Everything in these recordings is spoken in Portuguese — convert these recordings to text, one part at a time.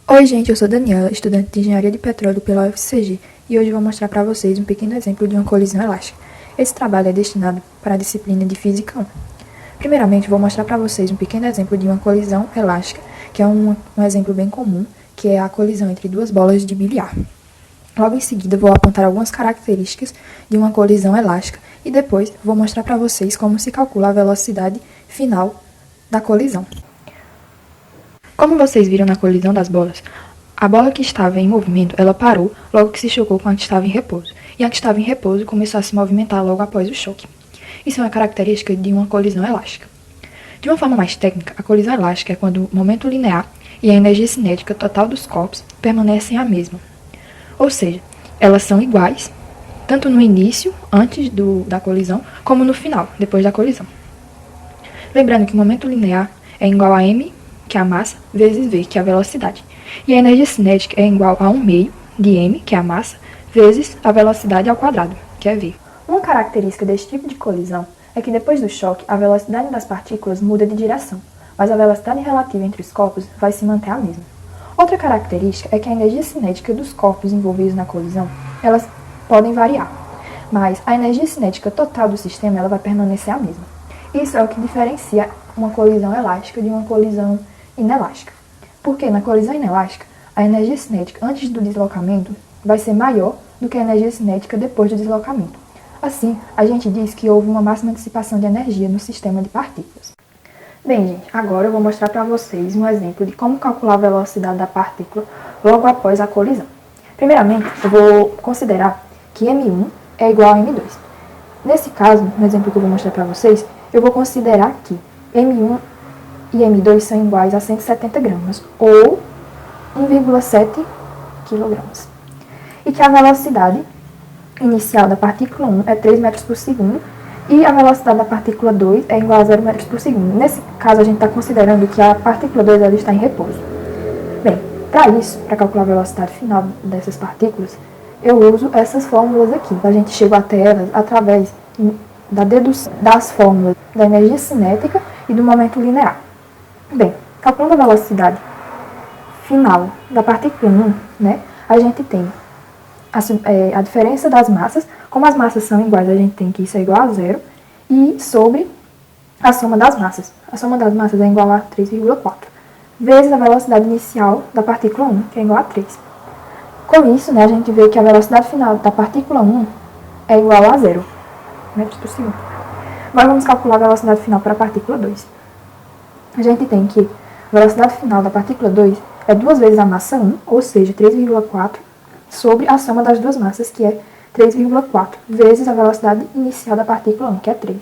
Oi gente, eu sou Daniela, estudante de Engenharia de Petróleo pela UFCG, e hoje vou mostrar para vocês um pequeno exemplo de uma colisão elástica. Esse trabalho é destinado para a disciplina de Física 1. Primeiramente, vou mostrar para vocês um pequeno exemplo de uma colisão elástica, que é um exemplo bem comum, que é a colisão entre duas bolas de bilhar. Logo em seguida, vou apontar algumas características de uma colisão elástica e depois vou mostrar para vocês como se calcula a velocidade final da colisão. Como vocês viram na colisão das bolas, a bola que estava em movimento, ela parou logo que se chocou com a que estava em repouso, e a que estava em repouso começou a se movimentar logo após o choque. Isso é uma característica de uma colisão elástica. De uma forma mais técnica, a colisão elástica é quando o momento linear e a energia cinética total dos corpos permanecem a mesma. Ou seja, elas são iguais, tanto no início, antes da colisão, como no final, depois da colisão. Lembrando que o momento linear é igual a m, que é a massa, vezes v, que é a velocidade. E a energia cinética é igual a 1 meio de m, que é a massa, vezes a velocidade ao quadrado, que é v. Uma característica desse tipo de colisão é que depois do choque, a velocidade das partículas muda de direção, mas a velocidade relativa entre os corpos vai se manter a mesma. Outra característica é que a energia cinética dos corpos envolvidos na colisão, elas podem variar, mas a energia cinética total do sistema ela vai permanecer a mesma. Isso é o que diferencia uma colisão elástica de uma colisão inelástica. Porque na colisão inelástica, a energia cinética antes do deslocamento vai ser maior do que a energia cinética depois do deslocamento. Assim, a gente diz que houve uma máxima dissipação de energia no sistema de partículas. Bem, gente, agora eu vou mostrar para vocês um exemplo de como calcular a velocidade da partícula logo após a colisão. Primeiramente, eu vou considerar que m1 é igual a m2. Nesse caso, no exemplo que eu vou mostrar para vocês, eu vou considerar que m1 e m2 são iguais a 170 gramas, ou 1,7 kg. E que a velocidade inicial da partícula 1 é 3 metros por segundo, e a velocidade da partícula 2 é igual a 0 metros por segundo. Nesse caso, a gente está considerando que a partícula 2 ela está em repouso. Bem, para isso, para calcular a velocidade final dessas partículas, eu uso essas fórmulas aqui. A gente chega até elas através da dedução das fórmulas da energia cinética e do momento linear. Bem, calculando a velocidade final da partícula 1, né, a gente tem a diferença das massas. Como as massas são iguais, a gente tem que isso é igual a zero, e sobre a soma das massas. A soma das massas é igual a 3,4, vezes a velocidade inicial da partícula 1, que é igual a 3. Com isso, né, a gente vê que a velocidade final da partícula 1 é igual a 0 metros por segundo. Agora vamos calcular a velocidade final para a partícula 2. A gente tem que a velocidade final da partícula 2 é 2 vezes a massa 1, ou seja, 3,4, sobre a soma das duas massas, que é 3,4, vezes a velocidade inicial da partícula 1, que é 3.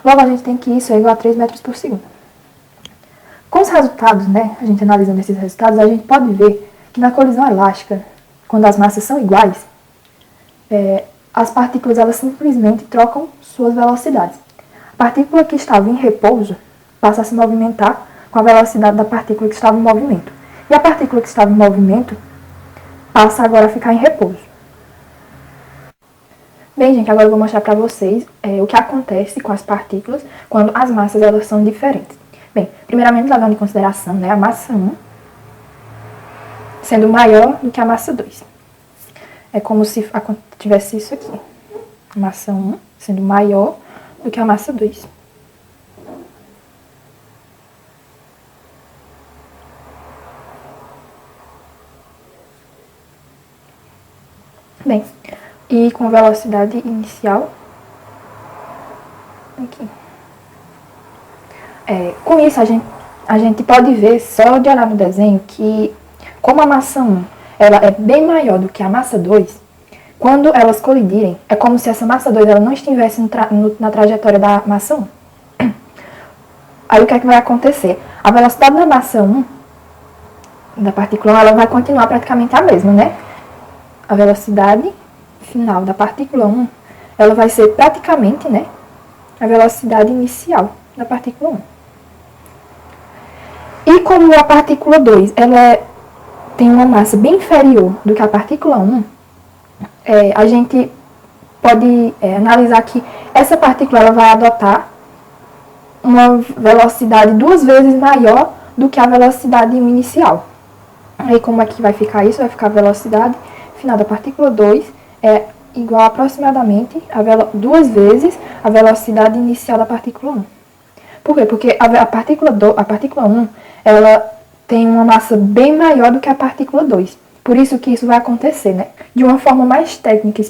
Logo, a gente tem que isso é igual a 3 metros por segundo. Com os resultados, né, a gente analisando esses resultados, a gente pode ver que na colisão elástica, quando as massas são iguais, as partículas elas simplesmente trocam suas velocidades. A partícula que estava em repouso passa a se movimentar com a velocidade da partícula que estava em movimento. E a partícula que estava em movimento passa agora a ficar em repouso. Bem, gente, agora eu vou mostrar para vocês o que acontece com as partículas quando as massas elas são diferentes. Bem, primeiramente levando em consideração, né, a massa 1 sendo maior do que a massa 2. É como se tivesse isso aqui. A massa 1 sendo maior do que a massa 2. Bem, e com velocidade inicial aqui. Com isso, a gente pode ver, só de olhar no desenho, que como a massa 1 ela é bem maior do que a massa 2, quando elas colidirem, é como se essa massa 2 ela não estivesse na trajetória da massa 1. Aí o que é que vai acontecer? A velocidade da massa 1, da partícula 1, ela vai continuar praticamente a mesma, né? A velocidade final da partícula 1, ela vai ser praticamente, né, a velocidade inicial da partícula 1. E como a partícula 2, ela tem uma massa bem inferior do que a partícula 1, a gente pode analisar que essa partícula ela vai adotar uma velocidade 2 vezes maior do que a velocidade inicial. Aí como é que vai ficar isso? Vai ficar a velocidade final da partícula 2 é igual aproximadamente a 2 vezes a velocidade inicial da partícula 1. Por quê? Porque a partícula 1 ela tem uma massa bem maior do que a partícula 2. Por isso que isso vai acontecer, né? De uma forma mais técnica,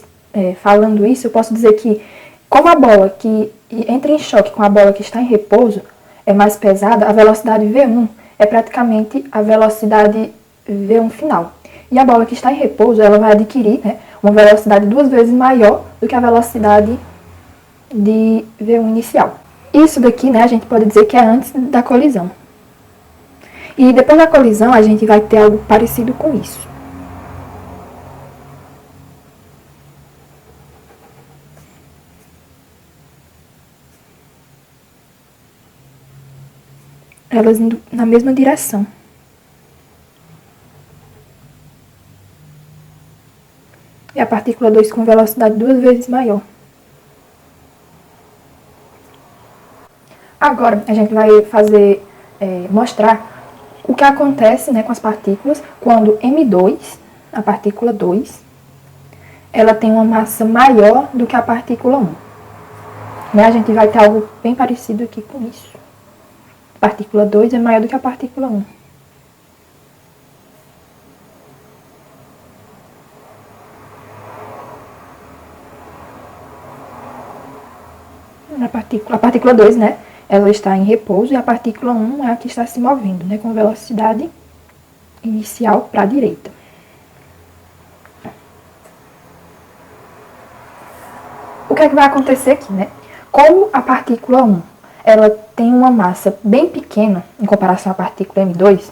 falando isso, eu posso dizer que como a bola que entra em choque com a bola que está em repouso é mais pesada, a velocidade V1 é praticamente a velocidade V1 final. E a bola que está em repouso, ela vai adquirir, né, uma velocidade 2 vezes maior do que a velocidade de V1 inicial. Isso daqui, né, a gente pode dizer que é antes da colisão. E depois da colisão, a gente vai ter algo parecido com isso. Elas indo na mesma direção. E a partícula 2 com velocidade 2 vezes maior. Agora, a gente vai mostrar o que acontece, né, com as partículas quando M2, a partícula 2, ela tem uma massa maior do que a partícula 1. Né, a gente vai ter algo bem parecido aqui com isso. A partícula 2 é maior do que a partícula 1. A partícula 2, né, ela está em repouso e a partícula 1 é a que está se movendo, né, com velocidade inicial para a direita. O que é que vai acontecer aqui, né? Como a partícula 1 ela tem uma massa bem pequena em comparação à partícula M2,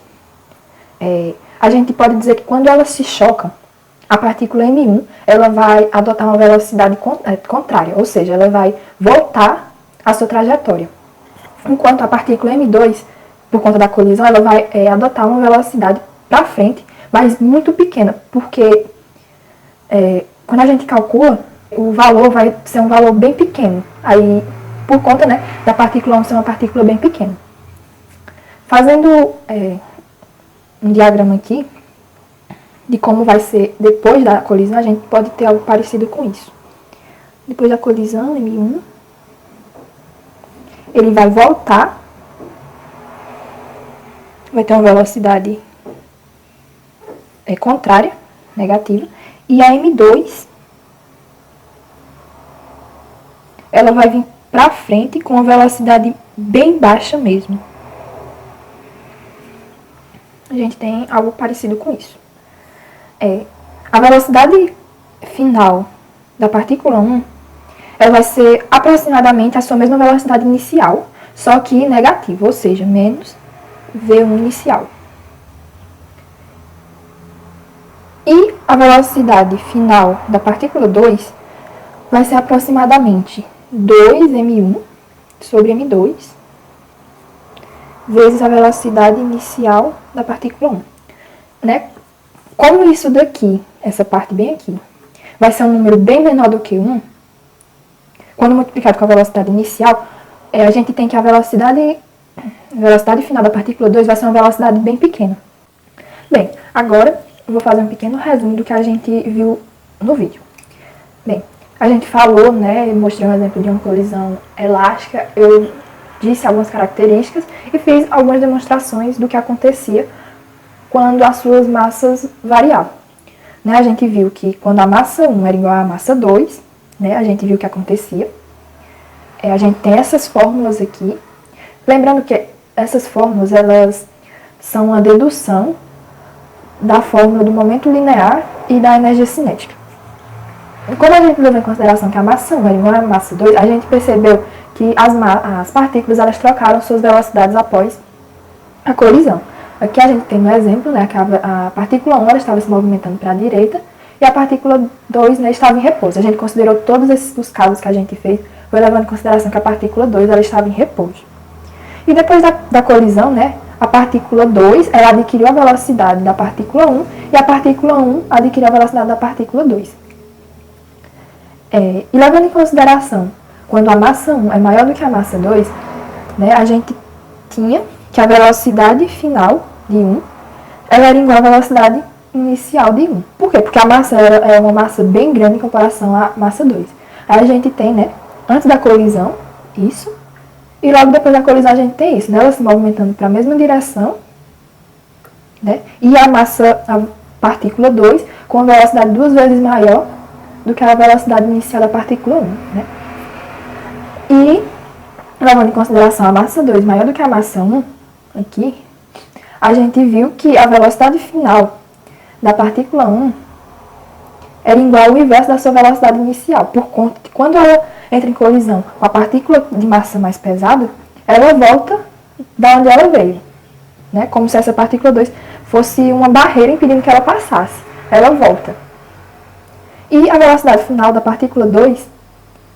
a gente pode dizer que quando elas se chocam, a partícula M1 ela vai adotar uma velocidade contrária, ou seja, ela vai voltar a sua trajetória. Enquanto a partícula M2, por conta da colisão, ela vai adotar uma velocidade para frente, mas muito pequena, porque quando a gente calcula, o valor vai ser um valor bem pequeno. Aí, por conta, né, da partícula 1 ser uma partícula bem pequena. Fazendo um diagrama aqui de como vai ser depois da colisão, a gente pode ter algo parecido com isso. Depois da colisão, M1, ele vai voltar, vai ter uma velocidade contrária, negativa, e a M2, ela vai vir para frente com uma velocidade bem baixa mesmo. A gente tem algo parecido com isso. A velocidade final da partícula 1, ela vai ser aproximadamente a sua mesma velocidade inicial, só que negativa, ou seja, menos V1 inicial. E a velocidade final da partícula 2 vai ser aproximadamente 2m1 sobre m2 vezes a velocidade inicial da partícula 1. Né? Como isso daqui, essa parte bem aqui, vai ser um número bem menor do que 1, quando multiplicado com a velocidade inicial, a gente tem que a velocidade final da partícula 2 vai ser uma velocidade bem pequena. Bem, agora eu vou fazer um pequeno resumo do que a gente viu no vídeo. Bem, a gente falou, né, mostrei um exemplo de uma colisão elástica, eu disse algumas características e fiz algumas demonstrações do que acontecia quando as suas massas variavam. Né, a gente viu que quando a massa 1 era igual à massa 2, né, a gente viu o que acontecia. A gente tem essas fórmulas aqui. Lembrando que essas fórmulas, elas são uma dedução da fórmula do momento linear e da energia cinética. E quando a gente levou em consideração que a massa 1 era igual à massa 2, a gente percebeu que as partículas elas trocaram suas velocidades após a colisão. Aqui a gente tem um exemplo, né, que a partícula 1 ela estava se movimentando para a direita e a partícula 2, né, estava em repouso. A gente considerou todos os casos que a gente fez, foi levando em consideração que a partícula 2 ela estava em repouso. E depois da colisão, né, a partícula 2 ela adquiriu a velocidade da partícula 1 e a partícula 1 adquiriu a velocidade da partícula 2. E levando em consideração, quando a massa 1 é maior do que a massa 2, né, a gente tinha que a velocidade final de 1 ela era igual à velocidade inicial de 1. Por quê? Porque a massa é uma massa bem grande em comparação à massa 2. Aí a gente tem, né, antes da colisão, isso, e logo depois da colisão a gente tem isso, né, ela se movimentando para a mesma direção, né, e a partícula 2 com a velocidade 2 vezes maior do que a velocidade inicial da partícula 1, né. E, levando em consideração a massa 2 maior do que a massa 1, aqui, a gente viu que a velocidade final da partícula 1 era igual ao inverso da sua velocidade inicial, por conta de quando ela entra em colisão com a partícula de massa mais pesada, ela volta da onde ela veio, né? Como se essa partícula 2 fosse uma barreira impedindo que ela passasse. Ela volta. E a velocidade final da partícula 2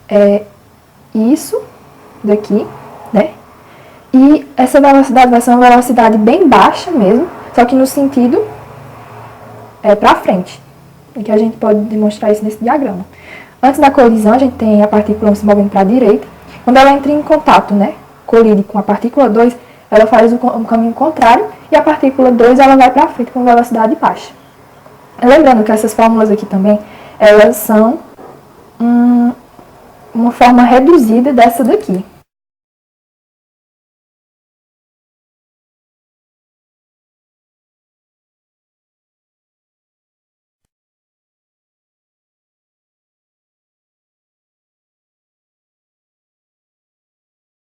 é isso daqui, né? E essa velocidade vai ser uma velocidade bem baixa mesmo, só que no sentido para frente. E que a gente pode demonstrar isso nesse diagrama. Antes da colisão, a gente tem a partícula 1 se movendo para a direita. Quando ela entra em contato, né, colide com a partícula 2, ela faz um caminho contrário e a partícula 2 ela vai para frente com velocidade baixa. Lembrando que essas fórmulas aqui também, elas são uma forma reduzida dessa daqui.